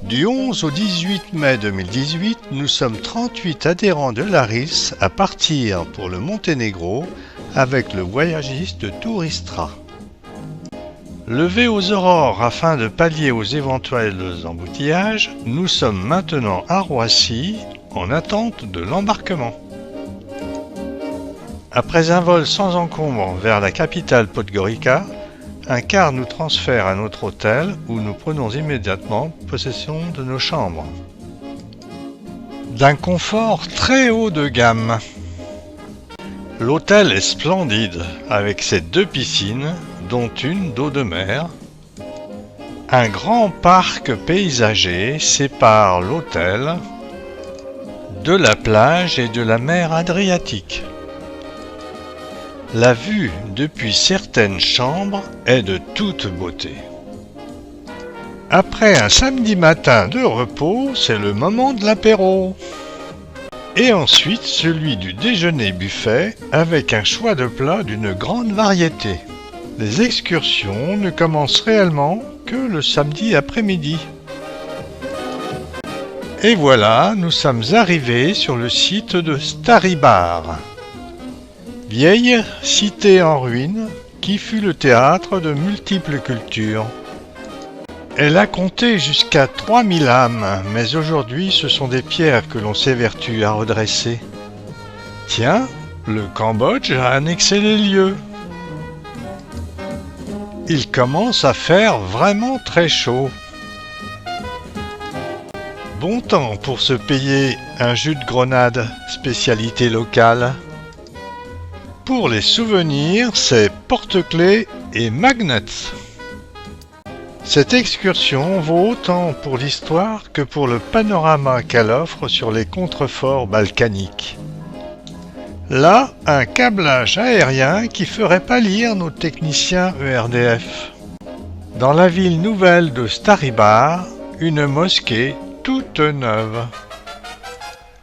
Du 11 au 18 mai 2018, nous sommes 38 adhérents de l'ARIS à partir pour le Monténégro avec le voyagiste Touristra. Levé aux aurores afin de pallier aux éventuels embouteillages, nous sommes maintenant à Roissy en attente de l'embarquement. Après un vol sans encombre vers la capitale Podgorica, un car nous transfère à notre hôtel où nous prenons immédiatement possession de nos chambres. D'un confort très haut de gamme. L'hôtel est splendide avec ses 2 piscines, dont une d'eau de mer. Un grand parc paysager sépare l'hôtel de la plage et de la mer Adriatique. La vue depuis certaines chambres est de toute beauté. Après un samedi matin de repos, c'est le moment de l'apéro. Et ensuite celui du déjeuner buffet avec un choix de plats d'une grande variété. Les excursions ne commencent réellement que le samedi après-midi. Et voilà, nous sommes arrivés sur le site de Staribar. Vieille cité en ruine qui fut le théâtre de multiples cultures. Elle a compté jusqu'à 3000 âmes, mais aujourd'hui ce sont des pierres que l'on s'évertue à redresser. Tiens, le Cambodge a annexé les lieux. Il commence à faire vraiment très chaud. Bon temps pour se payer un jus de grenade, spécialité locale. Pour les souvenirs, c'est porte-clés et magnets. Cette excursion vaut autant pour l'histoire que pour le panorama qu'elle offre sur les contreforts balkaniques. Là, un câblage aérien qui ferait pâlir nos techniciens ERDF. Dans la ville nouvelle de Staribar, une mosquée toute neuve.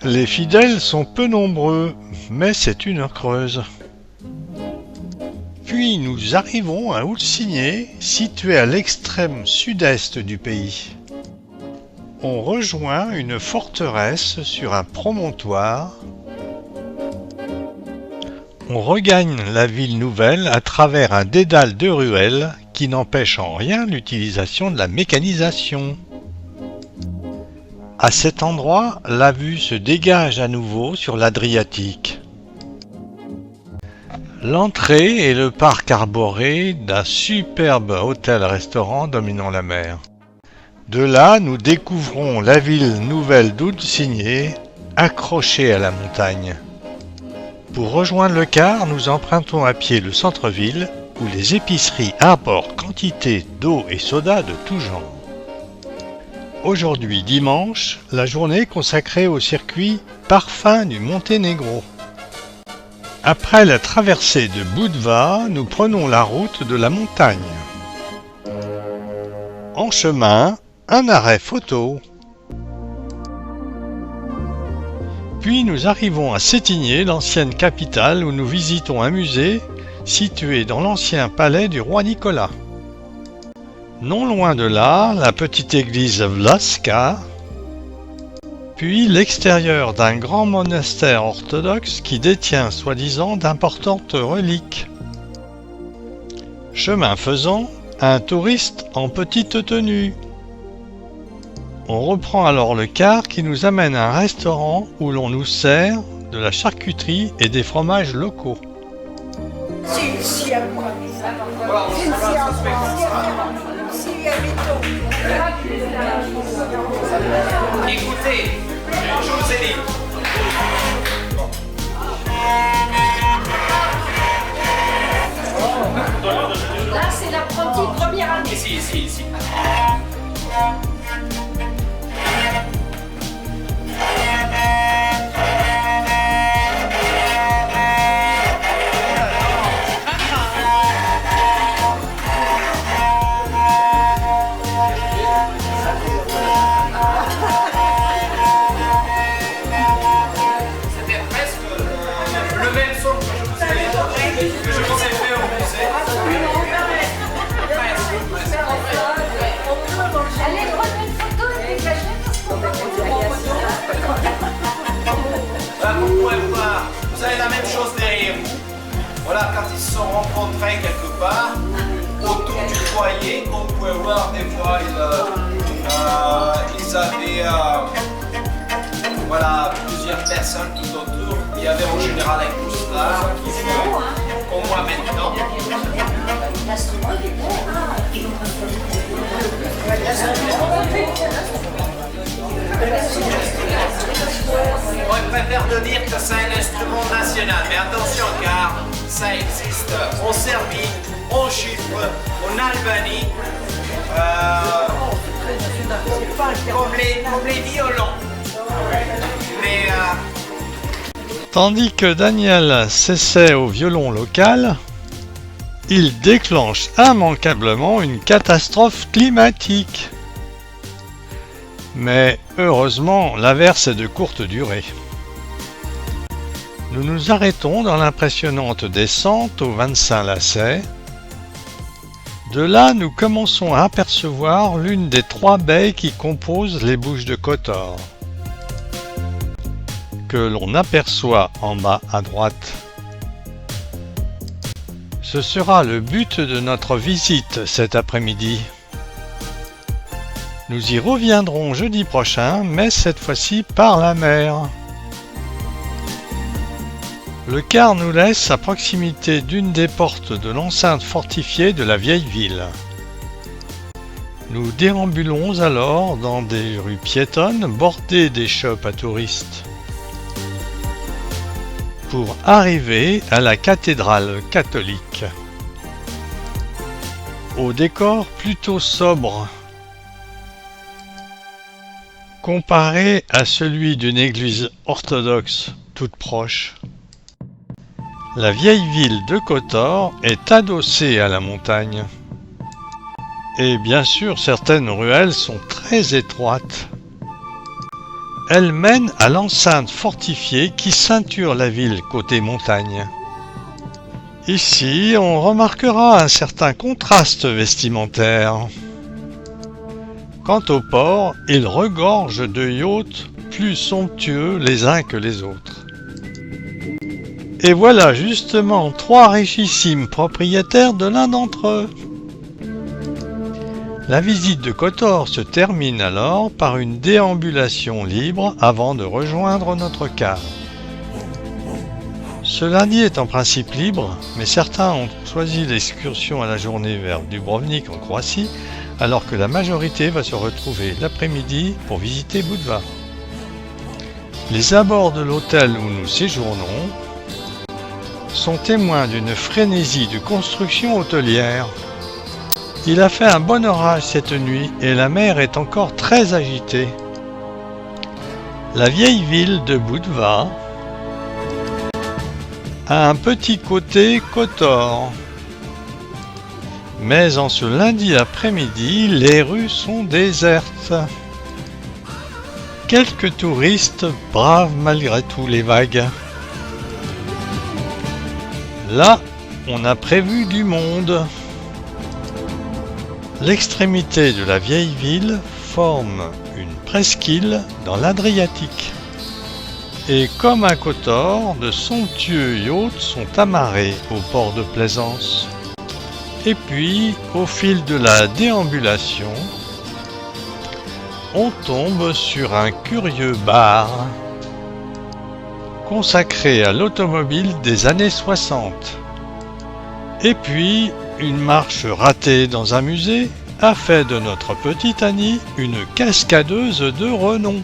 Les fidèles sont peu nombreux, mais c'est une heure creuse. Puis nous arrivons à Ulcinj, situé à l'extrême sud-est du pays. On rejoint une forteresse sur un promontoire. On regagne la ville nouvelle à travers un dédale de ruelles qui n'empêche en rien l'utilisation de la mécanisation. À cet endroit, la vue se dégage à nouveau sur l'Adriatique. L'entrée est le parc arboré d'un superbe hôtel-restaurant dominant la mer. De là, nous découvrons la ville nouvelle d'Ulcinj, accrochée à la montagne. Pour rejoindre le car, nous empruntons à pied le centre-ville, où les épiceries apportent quantité d'eau et soda de tout genre. Aujourd'hui, dimanche, la journée consacrée au circuit Parfum du Monténégro. Après la traversée de Budva, nous prenons la route de la montagne. En chemin, un arrêt photo. Puis nous arrivons à Cetinje, l'ancienne capitale, où nous visitons un musée situé dans l'ancien palais du roi Nicolas. Non loin de là, la petite église Vlaška, puis l'extérieur d'un grand monastère orthodoxe qui détient soi-disant d'importantes reliques. Chemin faisant, un touriste en petite tenue. On reprend alors le car qui nous amène à un restaurant où l'on nous sert de la charcuterie et des fromages locaux. Écoutez, je vous ai dit. Là, c'est l'apprenti première année. Ici. C'était presque le même son que je vous ai fait au musée. rentraient quelque part, autour du foyer, on pouvait voir des fois, ils avaient voilà, plusieurs personnes tout autour. Il y avait en général un couche-là, comme moi maintenant. On préfère de dire que c'est un instrument national, mais attention car ça existe en Serbie, en Chypre, en Albanie, comme les violons. Mais Tandis que Daniel s'essaie au violon local, il déclenche immanquablement une catastrophe climatique. Mais heureusement, l'averse est de courte durée. Nous nous arrêtons dans l'impressionnante descente aux 25 lacets. De là, nous commençons à apercevoir l'une des 3 baies qui composent les bouches de Kotor, que l'on aperçoit en bas à droite. Ce sera le but de notre visite cet après-midi. Nous y reviendrons jeudi prochain, mais cette fois-ci par la mer. Le car nous laisse à proximité d'une des portes de l'enceinte fortifiée de la vieille ville. Nous déambulons alors dans des rues piétonnes bordées des shops à touristes, pour arriver à la cathédrale catholique. Au décor plutôt sobre, comparé à celui d'une église orthodoxe toute proche. La vieille ville de Kotor est adossée à la montagne. Et bien sûr, certaines ruelles sont très étroites. Elles mènent à l'enceinte fortifiée qui ceinture la ville côté montagne. Ici, on remarquera un certain contraste vestimentaire. Quant au port, il regorge de yachts plus somptueux les uns que les autres. Et voilà justement 3 richissimes propriétaires de l'un d'entre eux. La visite de Kotor se termine alors par une déambulation libre avant de rejoindre notre car. Ce lundi est en principe libre, mais certains ont choisi l'excursion à la journée vers Dubrovnik en Croatie, alors que la majorité va se retrouver l'après-midi pour visiter Budva. Les abords de l'hôtel où nous séjournons sont témoins d'une frénésie de construction hôtelière. Il a fait un bon orage cette nuit et la mer est encore très agitée. La vieille ville de Budva a un petit côté Kotor. Mais en ce lundi après-midi, les rues sont désertes. Quelques touristes bravent malgré tout les vagues. Là, on a prévu du monde. L'extrémité de la vieille ville forme une presqu'île dans l'Adriatique. Et comme à Kotor, de somptueux yachts sont amarrés au port de plaisance. Et puis, au fil de la déambulation, on tombe sur un curieux bar consacré à l'automobile des années 60. Et puis, une marche ratée dans un musée a fait de notre petite Annie une cascadeuse de renom.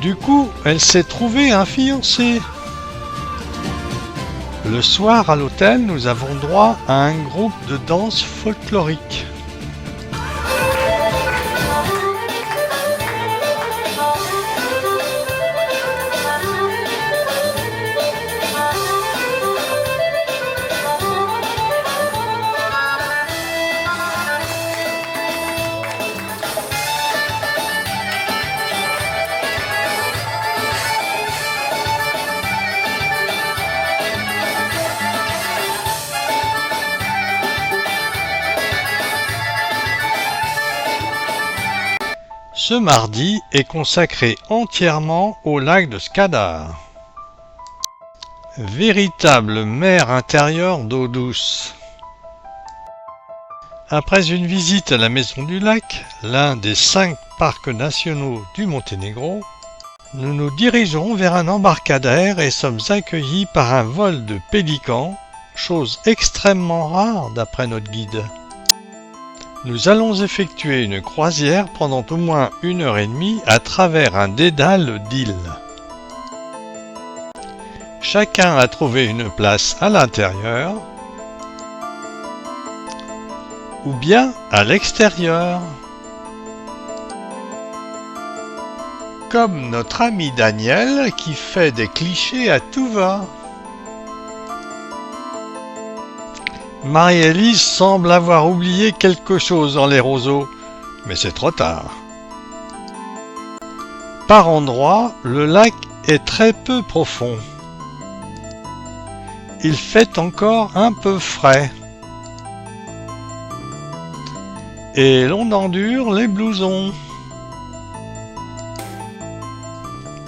Du coup, elle s'est trouvée un fiancé. Le soir à l'hôtel, nous avons droit à un groupe de danse folklorique. Ce mardi est consacré entièrement au lac de Skadar. Véritable mer intérieure d'eau douce. Après une visite à la Maison du Lac, l'un des 5 parcs nationaux du Monténégro, nous nous dirigeons vers un embarcadère et sommes accueillis par un vol de pélicans, chose extrêmement rare d'après notre guide. Nous allons effectuer une croisière pendant au moins 1h30 à travers un dédale d'îles. Chacun a trouvé une place à l'intérieur ou bien à l'extérieur. Comme notre ami Daniel qui fait des clichés à tout va. Marie-Élise semble avoir oublié quelque chose dans les roseaux, mais c'est trop tard. Par endroits, le lac est très peu profond. Il fait encore un peu frais. Et l'on endure les blousons.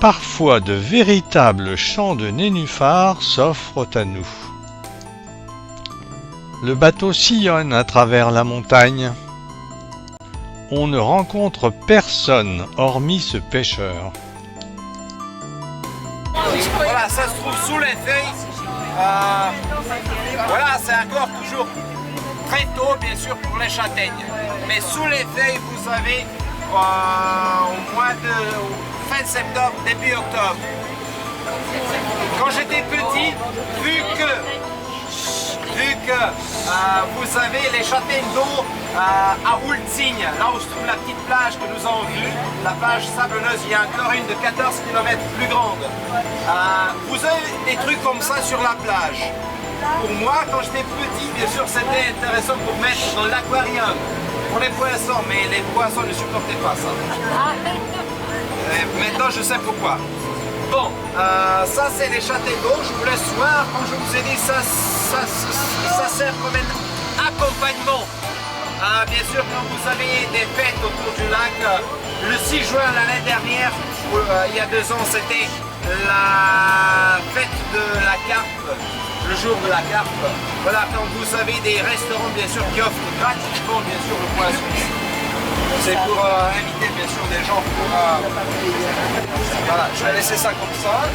Parfois de véritables champs de nénuphars s'offrent à nous. Le bateau sillonne à travers la montagne. On ne rencontre personne hormis ce pêcheur. Voilà, ça se trouve sous les feuilles. Voilà, c'est encore toujours très tôt, bien sûr, pour les châtaignes. Mais sous les feuilles, vous avez au mois de fin septembre, début octobre. Quand j'étais petit, vu que vous avez les châtaignes d'eau à Oultsigne, là où se trouve la petite plage que nous avons vue, la plage sablonneuse, il y a encore une de 14 km plus grande. Vous avez des trucs comme ça sur la plage. Pour moi, quand j'étais petit, bien sûr, c'était intéressant pour mettre dans l'aquarium, pour les poissons, mais les poissons ne supportaient pas ça. Maintenant, je sais pourquoi. Bon, ça c'est les châtaignes d'eau, je vous laisse voir, comme je vous ai dit, ça sert comme un accompagnement. Bien sûr, quand vous avez des fêtes autour du lac, le 6 juin l'année dernière, il y a 2 ans, c'était la fête de la carpe, le jour de la carpe. Voilà, quand vous avez des restaurants, bien sûr, qui offrent gratuitement, bien sûr, le poisson. C'est pour inviter bien sûr des gens pour... Voilà, je vais laisser ça comme ça.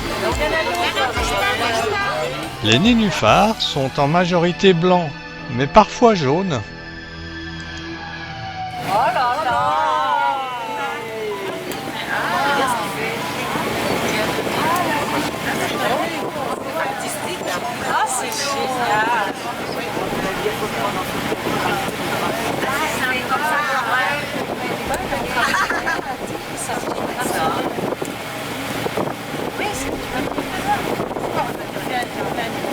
Les nénuphars sont en majorité blancs, mais parfois jaunes. Oh là là! Ah, c'est génial!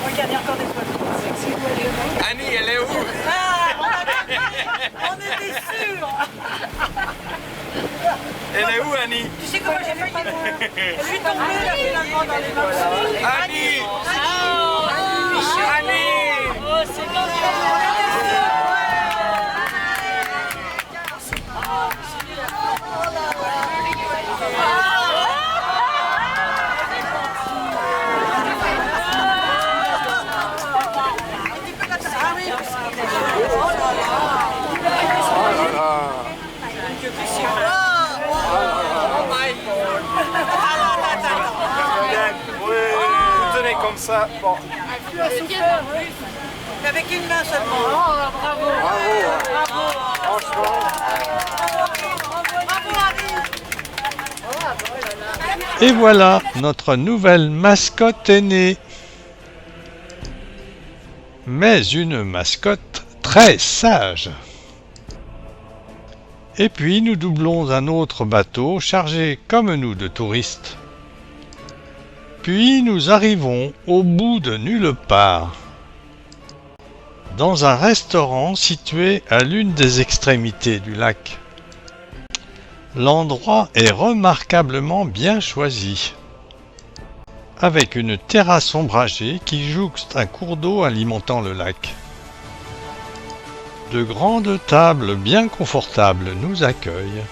Regardez encore des fois. Annie, elle est où? On était sûrs! Elle est où, Annie? Tu sais comment j'ai failli? Je suis tombée là finalement dans les marches. Annie! Annie! Oh, c'est mignon! Tenez comme ça, bon. Avec une main seulement. Oh, bravo! Bravo! Franchement. Et voilà, notre nouvelle mascotte est née. Mais une mascotte très sage. Et puis nous doublons un autre bateau chargé comme nous de touristes. Puis nous arrivons au bout de nulle part, dans un restaurant situé à l'une des extrémités du lac. L'endroit est remarquablement bien choisi, avec une terrasse ombragée qui jouxte un cours d'eau alimentant le lac. De grandes tables bien confortables nous accueillent.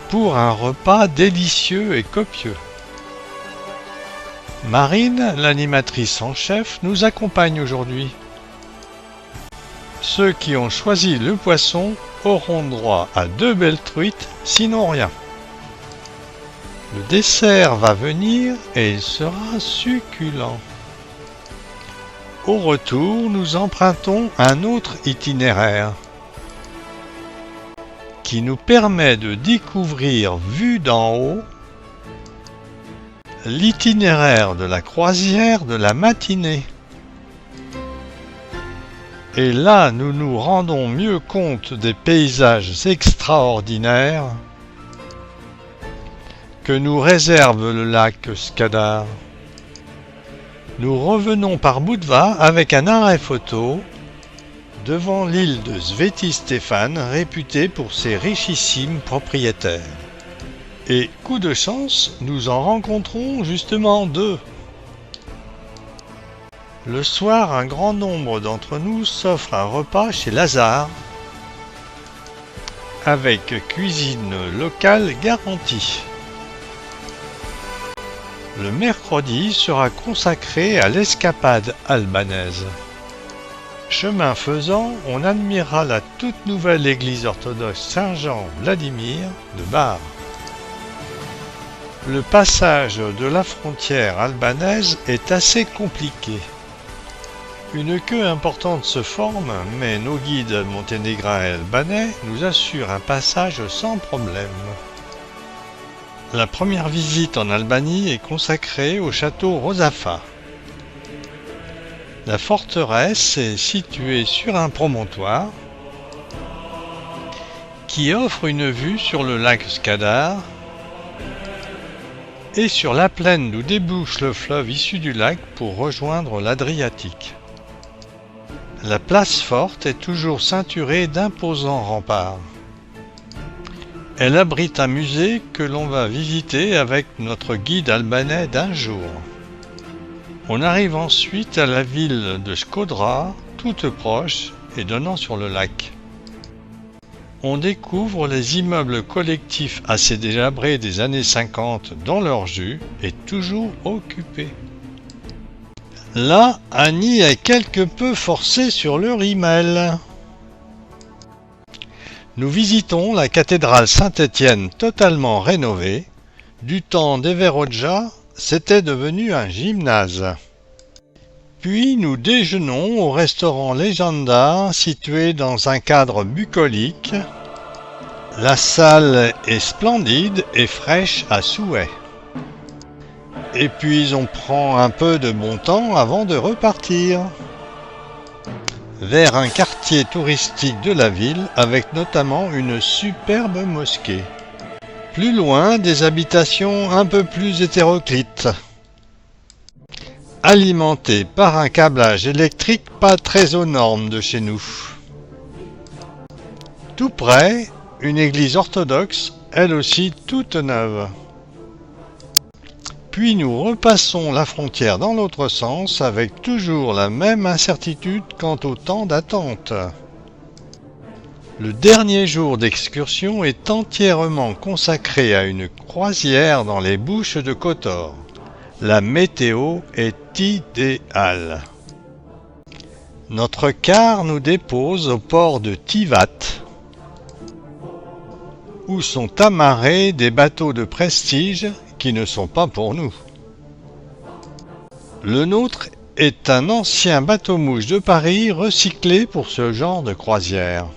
pour un repas délicieux et copieux. Marine, l'animatrice en chef, nous accompagne aujourd'hui. Ceux qui ont choisi le poisson auront droit à 2 belles truites, sinon rien. Le dessert va venir et il sera succulent. Au retour, nous empruntons un autre itinéraire qui nous permet de découvrir, vu d'en haut, l'itinéraire de la croisière de la matinée. Et là, nous nous rendons mieux compte des paysages extraordinaires que nous réserve le lac Skadar. Nous revenons par Budva avec un arrêt photo devant l'île de Sveti Stefan, réputée pour ses richissimes propriétaires. Et coup de chance, nous en rencontrons justement 2. Le soir, un grand nombre d'entre nous s'offrent un repas chez Lazare, avec cuisine locale garantie. Le mercredi sera consacré à l'escapade albanaise. Chemin faisant, on admirera la toute nouvelle église orthodoxe Saint-Jean-Vladimir de Bar. Le passage de la frontière albanaise est assez compliqué. Une queue importante se forme, mais nos guides monténégrins et albanais nous assurent un passage sans problème. La première visite en Albanie est consacrée au château Rozafa. La forteresse est située sur un promontoire qui offre une vue sur le lac Skadar et sur la plaine d'où débouche le fleuve issu du lac pour rejoindre l'Adriatique. La place forte est toujours ceinturée d'imposants remparts. Elle abrite un musée que l'on va visiter avec notre guide albanais d'un jour. On arrive ensuite à la ville de Shkodra, toute proche et donnant sur le lac. On découvre les immeubles collectifs assez délabrés des années 50 dont leur jus est toujours occupé. Là, Annie est quelque peu forcée sur le rimel. Nous visitons la cathédrale Saint-Étienne totalement rénovée. Du temps d'Everodja, c'était devenu un gymnase. Puis nous déjeunons au restaurant Legenda, situé dans un cadre bucolique. La salle est splendide et fraîche à souhait. Et puis on prend un peu de bon temps avant de repartir vers un quartier touristique de la ville avec notamment une superbe mosquée. Plus loin, des habitations un peu plus hétéroclites, alimentées par un câblage électrique pas très aux normes de chez nous. Tout près, une église orthodoxe, elle aussi toute neuve. Puis nous repassons la frontière dans l'autre sens avec toujours la même incertitude quant au temps d'attente. Le dernier jour d'excursion est entièrement consacré à une croisière dans les Bouches de Kotor. La météo est idéale. Notre car nous dépose au port de Tivat, où sont amarrés des bateaux de prestige qui ne sont pas pour nous. Le nôtre est un ancien bateau-mouche de Paris recyclé pour ce genre de croisière.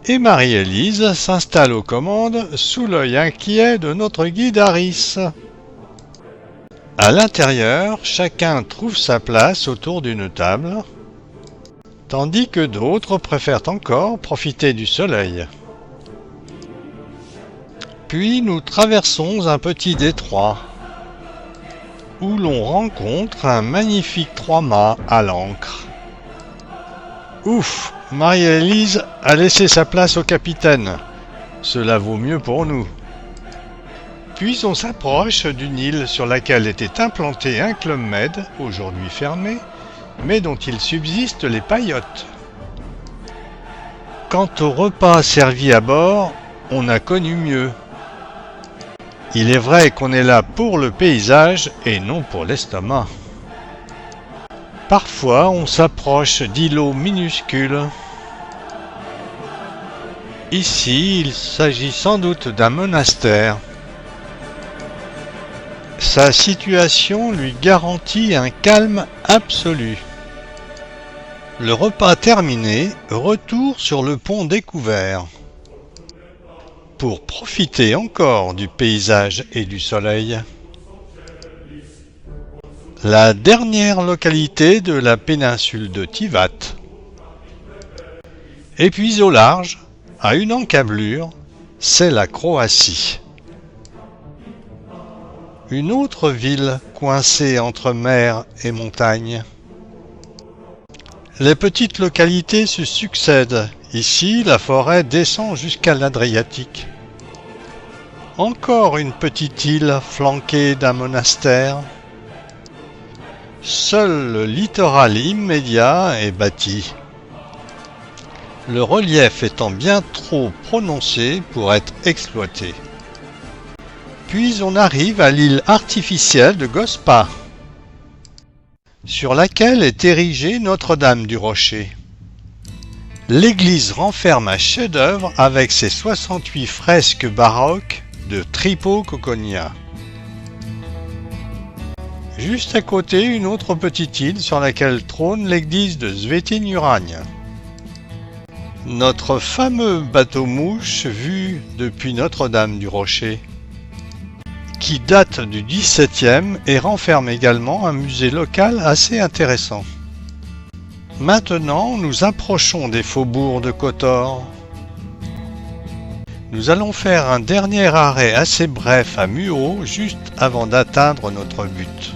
Et Marie-Élise s'installe aux commandes sous l'œil inquiet de notre guide Harris. À l'intérieur, chacun trouve sa place autour d'une table, tandis que d'autres préfèrent encore profiter du soleil. Puis nous traversons un petit détroit, où l'on rencontre un magnifique 3-mâts à l'ancre. Ouf, Marie-Élise a laissé sa place au capitaine. Cela vaut mieux pour nous. Puis on s'approche d'une île sur laquelle était implanté un Club Med, aujourd'hui fermé, mais dont il subsiste les paillotes. Quant au repas servi à bord, on a connu mieux. Il est vrai qu'on est là pour le paysage et non pour l'estomac. Parfois, on s'approche d'îlots minuscules. Ici, il s'agit sans doute d'un monastère. Sa situation lui garantit un calme absolu. Le repas terminé, retour sur le pont découvert. Pour profiter encore du paysage et du soleil. La dernière localité de la péninsule de Tivat. Et puis au large, à une encablure, c'est la Croatie. Une autre ville coincée entre mer et montagne. Les petites localités se succèdent. Ici, la forêt descend jusqu'à l'Adriatique. Encore une petite île flanquée d'un monastère. Seul le littoral immédiat est bâti. Le relief étant bien trop prononcé pour être exploité. Puis on arrive à l'île artificielle de Gospa, sur laquelle est érigée Notre-Dame du Rocher. L'église renferme un chef-d'œuvre avec ses 68 fresques baroques de Tripo Coconia. Juste à côté, une autre petite île sur laquelle trône l'église de Svetin Uragne. Notre fameux bateau-mouche vu depuis Notre-Dame du Rocher, qui date du XVIIe et renferme également un musée local assez intéressant. Maintenant, nous approchons des faubourgs de Kotor. Nous allons faire un dernier arrêt assez bref à Muo, juste avant d'atteindre notre but,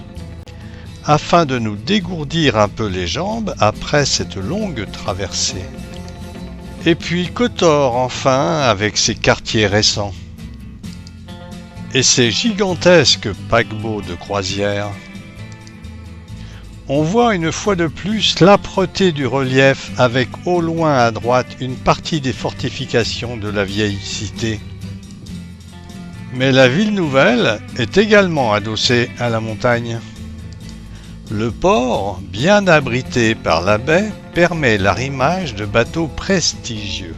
afin de nous dégourdir un peu les jambes après cette longue traversée. Et puis Kotor enfin, avec ses quartiers récents. Et ces gigantesques paquebots de croisière. On voit une fois de plus l'âpreté du relief avec au loin à droite une partie des fortifications de la vieille cité. Mais la ville nouvelle est également adossée à la montagne. Le port, bien abrité par la baie, permet l'arrimage de bateaux prestigieux.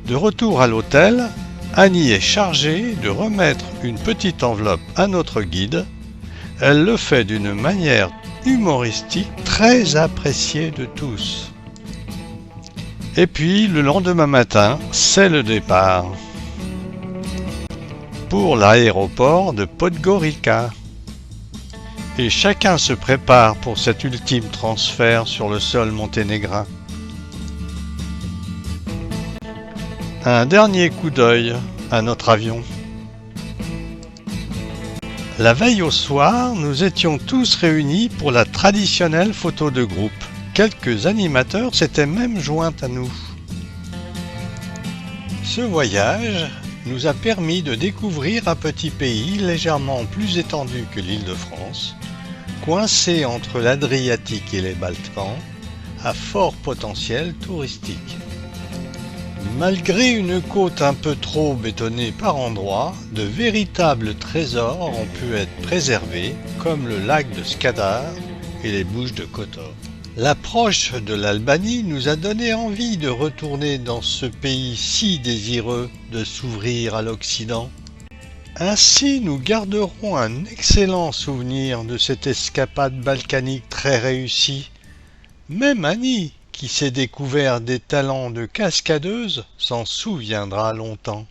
De retour à l'hôtel, Annie est chargée de remettre une petite enveloppe à notre guide. Elle le fait d'une manière humoristique très appréciée de tous. Et puis, le lendemain matin, c'est le départ pour l'aéroport de Podgorica. Et chacun se prépare pour cet ultime transfert sur le sol monténégrin. Un dernier coup d'œil à notre avion. La veille au soir, nous étions tous réunis pour la traditionnelle photo de groupe. Quelques animateurs s'étaient même joints à nous. Ce voyage nous a permis de découvrir un petit pays légèrement plus étendu que l'Île-de-France, coincé entre l'Adriatique et les Balkans, à fort potentiel touristique. Malgré une côte un peu trop bétonnée par endroits, de véritables trésors ont pu être préservés, comme le lac de Skadar et les Bouches de Kotor. L'approche de l'Albanie nous a donné envie de retourner dans ce pays si désireux de s'ouvrir à l'Occident. Ainsi, nous garderons un excellent souvenir de cette escapade balkanique très réussie. Même Annie, qui s'est découvert des talents de cascadeuse, s'en souviendra longtemps.